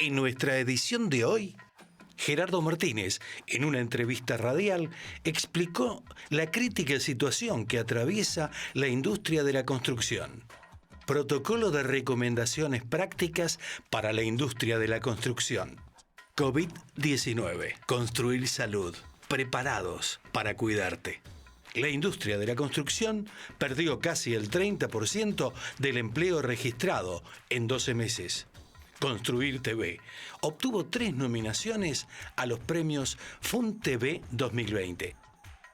En nuestra edición de hoy, Gerardo Martínez, en una entrevista radial, explicó la crítica situación que atraviesa la industria de la construcción. Protocolo de recomendaciones prácticas para la industria de la construcción. COVID-19. Construir salud. Preparados para cuidarte. La industria de la construcción perdió casi el 30% del empleo registrado en 12 meses. Construir TV obtuvo 3 nominaciones a los premios FUNTV 2020.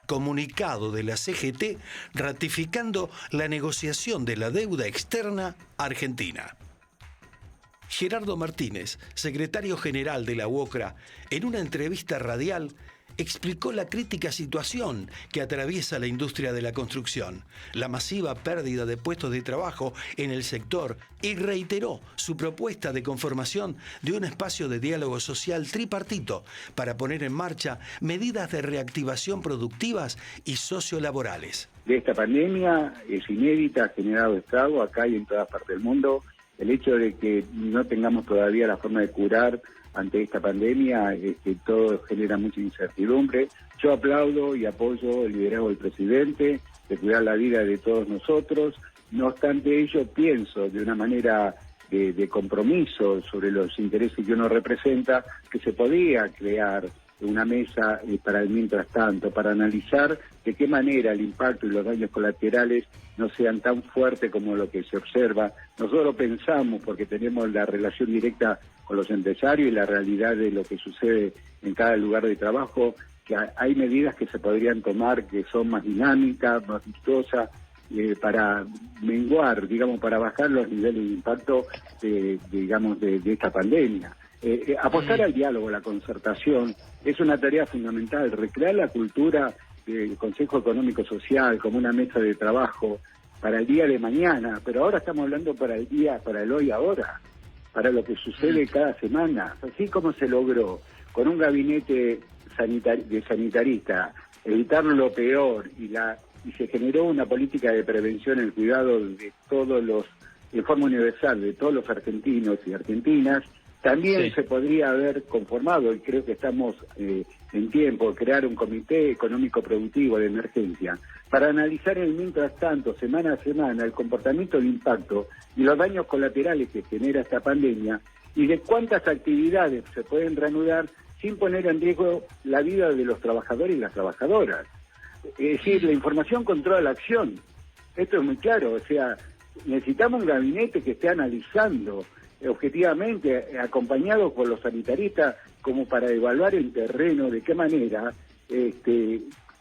Comunicado de la CGT ratificando la negociación de la deuda externa argentina. Gerardo Martínez, secretario general de la UOCRA, en una entrevista radial, explicó la crítica situación que atraviesa la industria de la construcción, la masiva pérdida de puestos de trabajo en el sector y reiteró su propuesta de conformación de un espacio de diálogo social tripartito para poner en marcha medidas de reactivación productivas y sociolaborales. De esta pandemia es inédita, ha generado estrago acá y en todas partes del mundo. El hecho de que no tengamos todavía la forma de curar ante esta pandemia, todo genera mucha incertidumbre. Yo aplaudo y apoyo el liderazgo del presidente de cuidar la vida de todos nosotros. No obstante ello, pienso de una manera de compromiso sobre los intereses que uno representa, que se podía crear una mesa para el mientras tanto, para analizar de qué manera el impacto y los daños colaterales no sean tan fuertes como lo que se observa. Nosotros pensamos, porque tenemos la relación directa con los empresarios y la realidad de lo que sucede en cada lugar de trabajo, que hay medidas que se podrían tomar que son más dinámicas, más vistosas, para menguar, para bajar los niveles de impacto de esta pandemia. Apostar al diálogo, la concertación, es una tarea fundamental. Recrear la cultura del Consejo Económico Social como una mesa de trabajo para el día de mañana, pero ahora estamos hablando para el hoy ahora, para lo que sucede cada semana. Así como se logró con un gabinete de sanitarista evitar lo peor y se generó una política de prevención en el cuidado de todos los, de forma universal, de todos los argentinos y argentinas. También se podría haber conformado, y creo que estamos en tiempo, de crear un comité económico productivo de emergencia para analizar en el mientras tanto, semana a semana, el comportamiento de impacto y los daños colaterales que genera esta pandemia y de cuántas actividades se pueden reanudar sin poner en riesgo la vida de los trabajadores y las trabajadoras. Es decir, la información controla la acción. Esto es muy claro, o sea, necesitamos un gabinete que esté analizando objetivamente, acompañado por los sanitaristas, como para evaluar en terreno de qué manera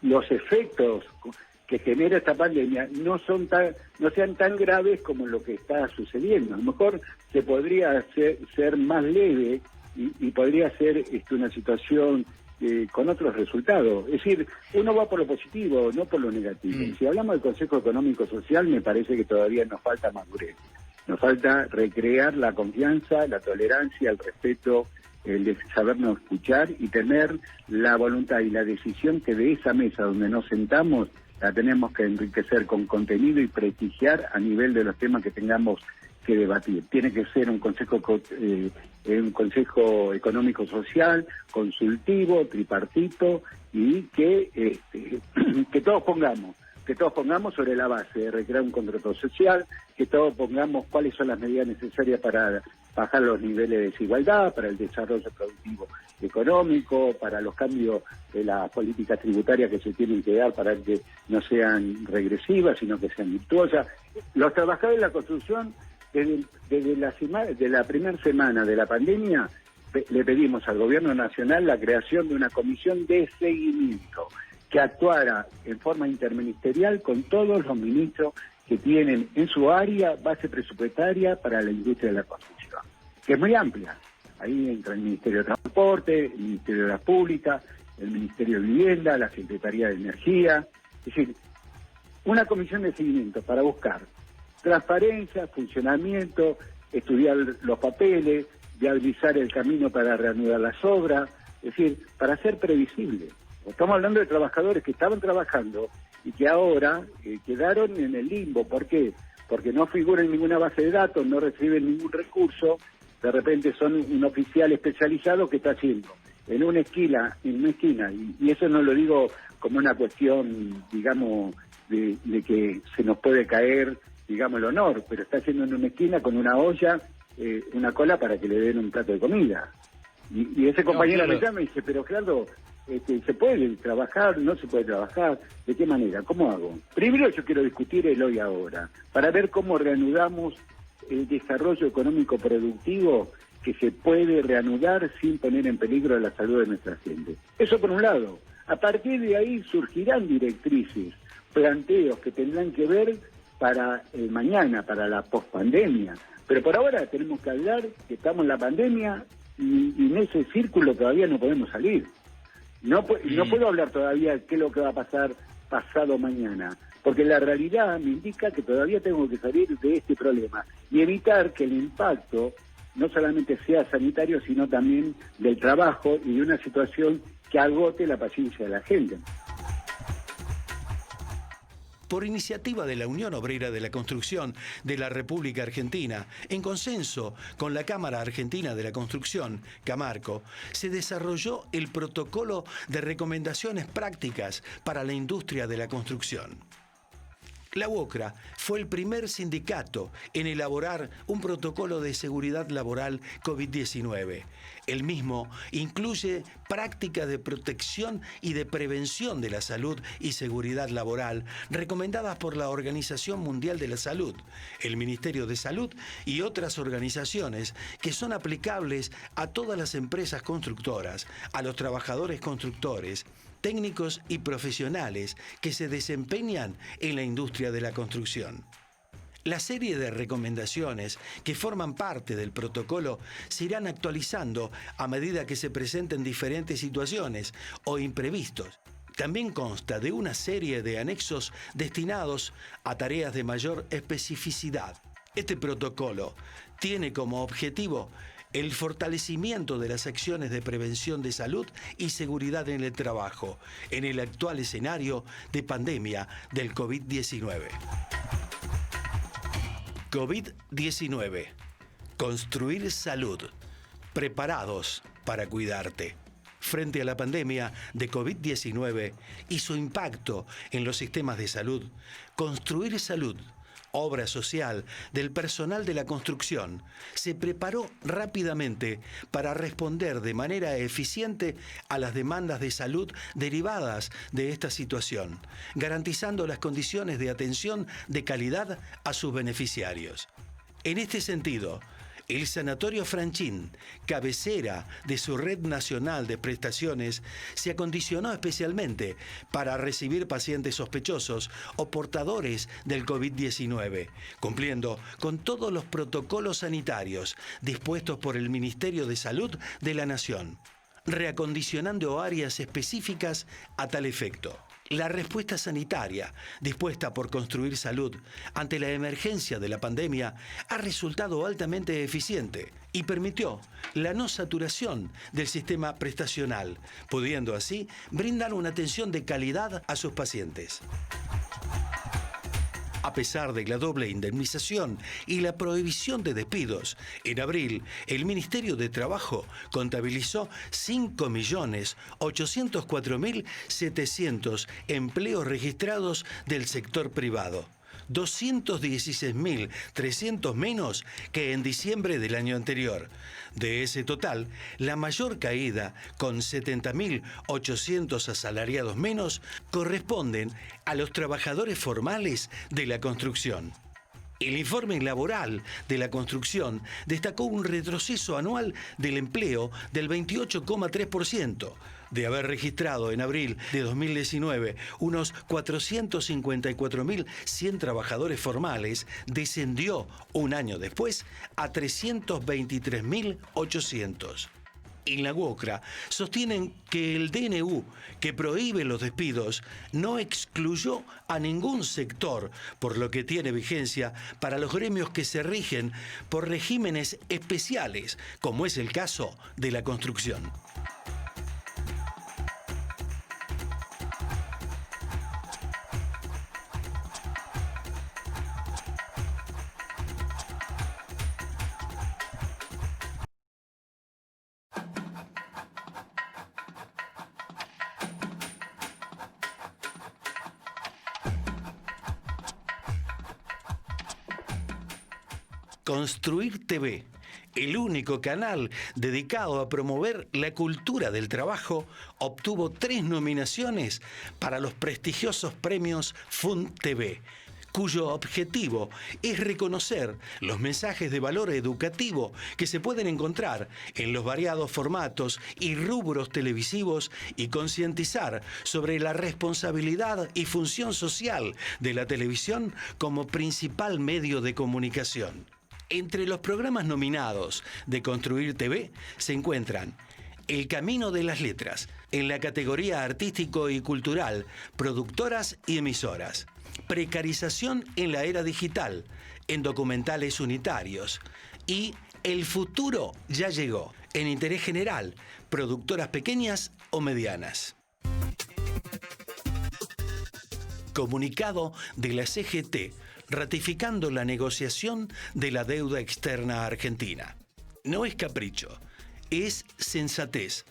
los efectos que genera esta pandemia no sean tan graves como lo que está sucediendo. A lo mejor se podría ser más leve y podría ser una situación con otros resultados. Es decir, uno va por lo positivo, no por lo negativo. Si hablamos del Consejo Económico Social, me parece que todavía nos falta madurez. Nos falta recrear la confianza, la tolerancia, el respeto, el de sabernos escuchar y tener la voluntad y la decisión que de esa mesa donde nos sentamos la tenemos que enriquecer con contenido y prestigiar a nivel de los temas que tengamos que debatir. Tiene que ser un consejo económico social, consultivo, tripartito y que todos pongamos sobre la base de recrear un contrato social, que todos pongamos cuáles son las medidas necesarias para bajar los niveles de desigualdad, para el desarrollo productivo económico, para los cambios de las políticas tributarias que se tienen que dar para que no sean regresivas, sino que sean virtuosas. Los trabajadores de la construcción, desde la primera semana de la pandemia, le pedimos al Gobierno Nacional la creación de una comisión de seguimiento que actuara en forma interministerial con todos los ministros que tienen en su área base presupuestaria para la industria de la construcción, que es muy amplia. Ahí entra el Ministerio de Transporte, el Ministerio de la Pública, el Ministerio de Vivienda, la Secretaría de Energía. Es decir, una comisión de seguimiento para buscar transparencia, funcionamiento, estudiar los papeles, viabilizar el camino para reanudar las obras, es decir, para ser previsible. Estamos hablando de trabajadores que estaban trabajando y que ahora quedaron en el limbo. ¿Por qué? Porque no figuran en ninguna base de datos, no reciben ningún recurso de repente son un oficial especializado que está haciendo en una esquina, y eso no lo digo como una cuestión, digamos, de que se nos puede caer, digamos, el honor, pero está haciendo en una esquina con una olla, una cola para que le den un plato de comida. Y ese compañero me llama y dice, pero Gerardo, ¿se puede trabajar? ¿No se puede trabajar? ¿De qué manera? ¿Cómo hago? Primero yo quiero discutir el hoy ahora, para ver cómo reanudamos el desarrollo económico productivo que se puede reanudar sin poner en peligro la salud de nuestra gente. Eso por un lado. A partir de ahí surgirán directrices, planteos que tendrán que ver para el mañana, para la pospandemia. Pero por ahora tenemos que hablar que estamos en la pandemia y en ese círculo todavía no podemos salir. No puedo hablar todavía qué es lo que va a pasar pasado mañana, porque la realidad me indica que todavía tengo que salir de este problema y evitar que el impacto no solamente sea sanitario, sino también del trabajo y de una situación que agote la paciencia de la gente. Por iniciativa de la Unión Obrera de la Construcción de la República Argentina, en consenso con la Cámara Argentina de la Construcción, Camarco, se desarrolló el Protocolo de Recomendaciones Prácticas para la Industria de la Construcción. La UOCRA fue el primer sindicato en elaborar un protocolo de seguridad laboral COVID-19. El mismo incluye prácticas de protección y de prevención de la salud y seguridad laboral recomendadas por la Organización Mundial de la Salud, el Ministerio de Salud y otras organizaciones que son aplicables a todas las empresas constructoras, a los trabajadores constructores, técnicos y profesionales que se desempeñan en la industria de la construcción. La serie de recomendaciones que forman parte del protocolo se irán actualizando a medida que se presenten diferentes situaciones o imprevistos. También consta de una serie de anexos destinados a tareas de mayor especificidad. Este protocolo tiene como objetivo el fortalecimiento de las acciones de prevención de salud y seguridad en el trabajo en el actual escenario de pandemia del COVID-19. COVID-19. Construir salud. Preparados para cuidarte. Frente a la pandemia de COVID-19 y su impacto en los sistemas de salud, Construir Salud, obra social del personal de la construcción, se preparó rápidamente para responder de manera eficiente a las demandas de salud derivadas de esta situación, garantizando las condiciones de atención de calidad a sus beneficiarios. En este sentido, el Sanatorio Franchín, cabecera de su red nacional de prestaciones, se acondicionó especialmente para recibir pacientes sospechosos o portadores del COVID-19, cumpliendo con todos los protocolos sanitarios dispuestos por el Ministerio de Salud de la Nación, reacondicionando áreas específicas a tal efecto. La respuesta sanitaria, dispuesta por Construir Salud ante la emergencia de la pandemia, ha resultado altamente eficiente y permitió la no saturación del sistema prestacional, pudiendo así brindar una atención de calidad a sus pacientes. A pesar de la doble indemnización y la prohibición de despidos, en abril el Ministerio de Trabajo contabilizó 5.804.700 empleos registrados del sector privado, 216.300 menos que en diciembre del año anterior. De ese total, la mayor caída, con 70.800 asalariados menos, corresponden a los trabajadores formales de la construcción. El informe laboral de la construcción destacó un retroceso anual del empleo del 28,3%, de haber registrado en abril de 2019 unos 454.100 trabajadores formales, descendió un año después a 323.800. En la UOCRA sostienen que el DNU, que prohíbe los despidos, no excluyó a ningún sector, por lo que tiene vigencia para los gremios que se rigen por regímenes especiales, como es el caso de la construcción. Construir TV, el único canal dedicado a promover la cultura del trabajo, obtuvo 3 nominaciones para los prestigiosos premios Fund TV, cuyo objetivo es reconocer los mensajes de valor educativo que se pueden encontrar en los variados formatos y rubros televisivos y concientizar sobre la responsabilidad y función social de la televisión como principal medio de comunicación. Entre los programas nominados de Construir TV se encuentran El Camino de las Letras, en la categoría artístico y cultural, productoras y emisoras. Precarización en la era digital, en documentales unitarios. Y El futuro ya llegó, en interés general, productoras pequeñas o medianas. Comunicado de la CGT ratificando la negociación de la deuda externa argentina. No es capricho, es sensatez.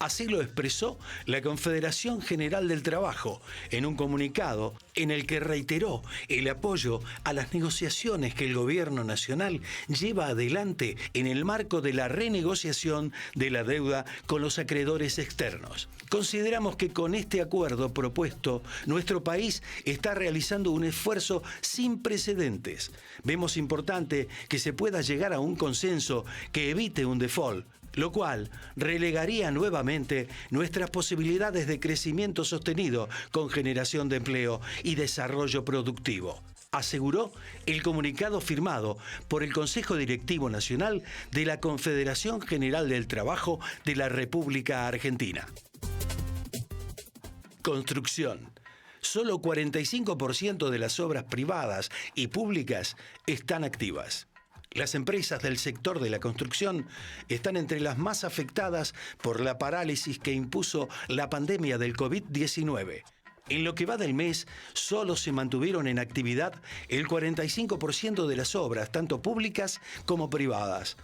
Así lo expresó la Confederación General del Trabajo en un comunicado en el que reiteró el apoyo a las negociaciones que el Gobierno Nacional lleva adelante en el marco de la renegociación de la deuda con los acreedores externos. Consideramos que con este acuerdo propuesto, nuestro país está realizando un esfuerzo sin precedentes. Vemos importante que se pueda llegar a un consenso que evite un default, lo cual relegaría nuevamente nuestras posibilidades de crecimiento sostenido con generación de empleo y desarrollo productivo, aseguró el comunicado firmado por el Consejo Directivo Nacional de la Confederación General del Trabajo de la República Argentina. Construcción. Solo 45% de las obras privadas y públicas están activas. Las empresas del sector de la construcción están entre las más afectadas por la parálisis que impuso la pandemia del COVID-19. En lo que va del mes, solo se mantuvieron en actividad el 45% de las obras, tanto públicas como privadas.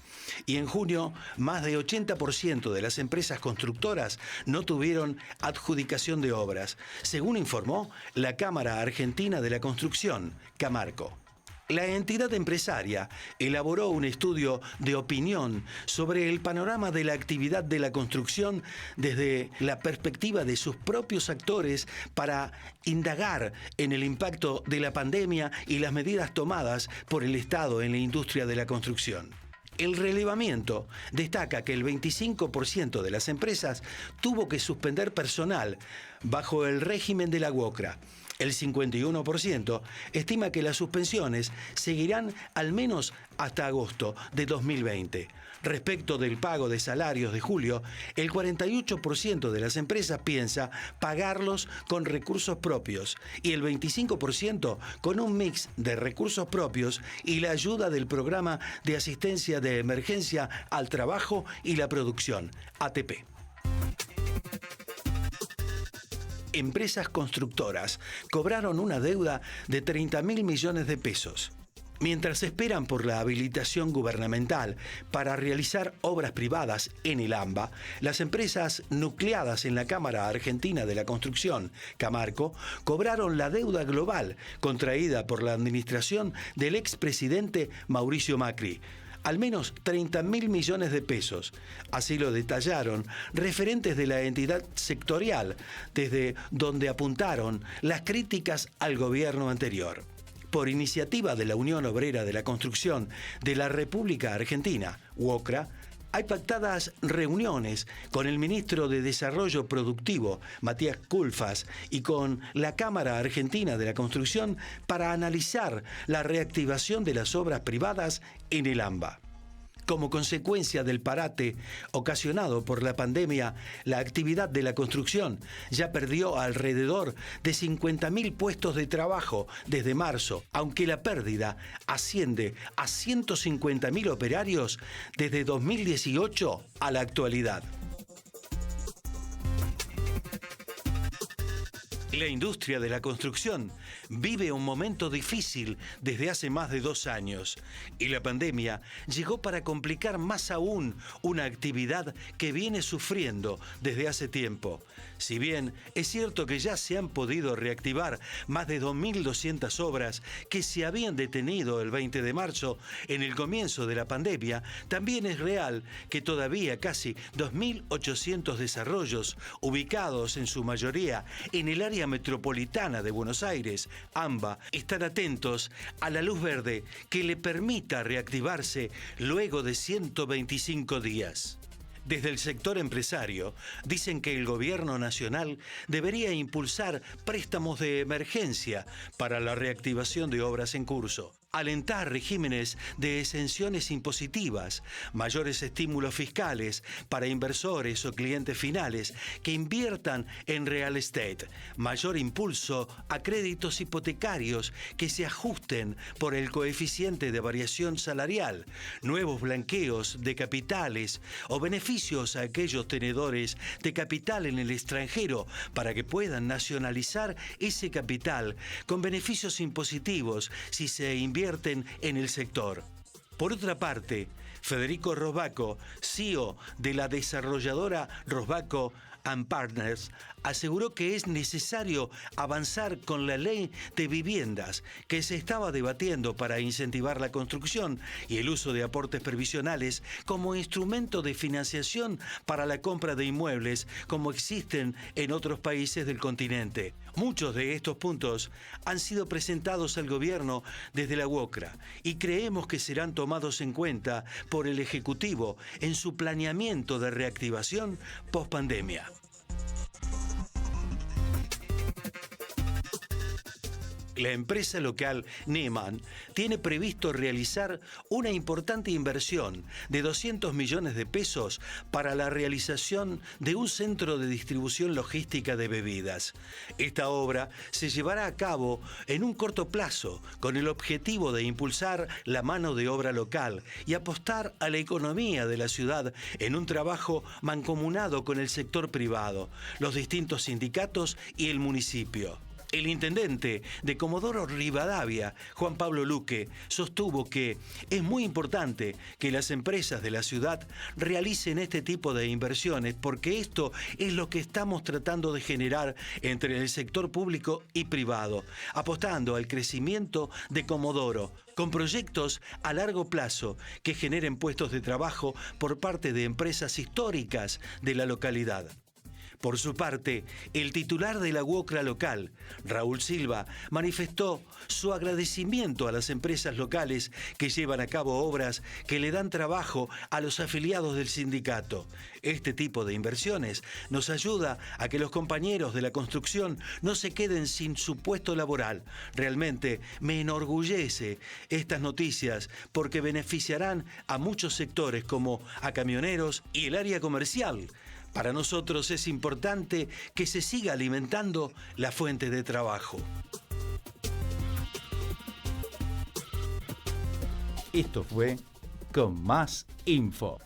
Y en junio, más de 80% de las empresas constructoras no tuvieron adjudicación de obras, según informó la Cámara Argentina de la Construcción, Camarco. La entidad empresaria elaboró un estudio de opinión sobre el panorama de la actividad de la construcción desde la perspectiva de sus propios actores para indagar en el impacto de la pandemia y las medidas tomadas por el Estado en la industria de la construcción. El relevamiento destaca que el 25% de las empresas tuvo que suspender personal bajo el régimen de la UOCRA. El 51% estima que las suspensiones seguirán al menos hasta agosto de 2020. Respecto del pago de salarios de julio, el 48% de las empresas piensa pagarlos con recursos propios y el 25% con un mix de recursos propios y la ayuda del Programa de Asistencia de Emergencia al Trabajo y la Producción, ATP. Empresas constructoras cobraron una deuda de 30.000 millones de pesos. Mientras esperan por la habilitación gubernamental para realizar obras privadas en el AMBA, las empresas nucleadas en la Cámara Argentina de la Construcción, Camarco, cobraron la deuda global contraída por la administración del expresidente Mauricio Macri. Al menos 30.000 millones de pesos. Así lo detallaron referentes de la entidad sectorial, desde donde apuntaron las críticas al gobierno anterior. Por iniciativa de la Unión Obrera de la Construcción de la República Argentina, UOCRA, hay pactadas reuniones con el ministro de Desarrollo Productivo, Matías Culfas, y con la Cámara Argentina de la Construcción para analizar la reactivación de las obras privadas en el AMBA. Como consecuencia del parate ocasionado por la pandemia, la actividad de la construcción ya perdió alrededor de 50.000 puestos de trabajo desde marzo, aunque la pérdida asciende a 150.000 operarios desde 2018 a la actualidad. La industria de la construcción vive un momento difícil desde hace más de 2 años y la pandemia llegó para complicar más aún una actividad que viene sufriendo desde hace tiempo. Si bien es cierto que ya se han podido reactivar más de 2.200 obras que se habían detenido el 20 de marzo en el comienzo de la pandemia, también es real que todavía casi 2.800 desarrollos ubicados en su mayoría en el área metropolitana de Buenos Aires, AMBA, están atentos a la luz verde que le permita reactivarse luego de 125 días. Desde el sector empresario dicen que el gobierno nacional debería impulsar préstamos de emergencia para la reactivación de obras en curso, alentar regímenes de exenciones impositivas, mayores estímulos fiscales para inversores o clientes finales que inviertan en real estate, mayor impulso a créditos hipotecarios que se ajusten por el coeficiente de variación salarial, nuevos blanqueos de capitales o beneficios a aquellos tenedores de capital en el extranjero para que puedan nacionalizar ese capital con beneficios impositivos si se invierten en el sector. Por otra parte, Federico Rosbaco, CEO de la desarrolladora Rosbaco & Partners, aseguró que es necesario avanzar con la ley de viviendas que se estaba debatiendo para incentivar la construcción y el uso de aportes previsionales como instrumento de financiación para la compra de inmuebles como existen en otros países del continente. Muchos de estos puntos han sido presentados al gobierno desde la UOCRA y creemos que serán tomados en cuenta por el Ejecutivo en su planeamiento de reactivación post-pandemia. La empresa local Neman tiene previsto realizar una importante inversión de 200 millones de pesos para la realización de un centro de distribución logística de bebidas. Esta obra se llevará a cabo en un corto plazo con el objetivo de impulsar la mano de obra local y apostar a la economía de la ciudad en un trabajo mancomunado con el sector privado, los distintos sindicatos y el municipio. El intendente de Comodoro Rivadavia, Juan Pablo Luque, sostuvo que es muy importante que las empresas de la ciudad realicen este tipo de inversiones porque esto es lo que estamos tratando de generar entre el sector público y privado, apostando al crecimiento de Comodoro, con proyectos a largo plazo que generen puestos de trabajo por parte de empresas históricas de la localidad. Por su parte, el titular de la UOCRA local, Raúl Silva, manifestó su agradecimiento a las empresas locales que llevan a cabo obras que le dan trabajo a los afiliados del sindicato. Este tipo de inversiones nos ayuda a que los compañeros de la construcción no se queden sin su puesto laboral. Realmente me enorgullece estas noticias porque beneficiarán a muchos sectores como a camioneros y el área comercial. Para nosotros es importante que se siga alimentando la fuente de trabajo. Esto fue Con Más Info.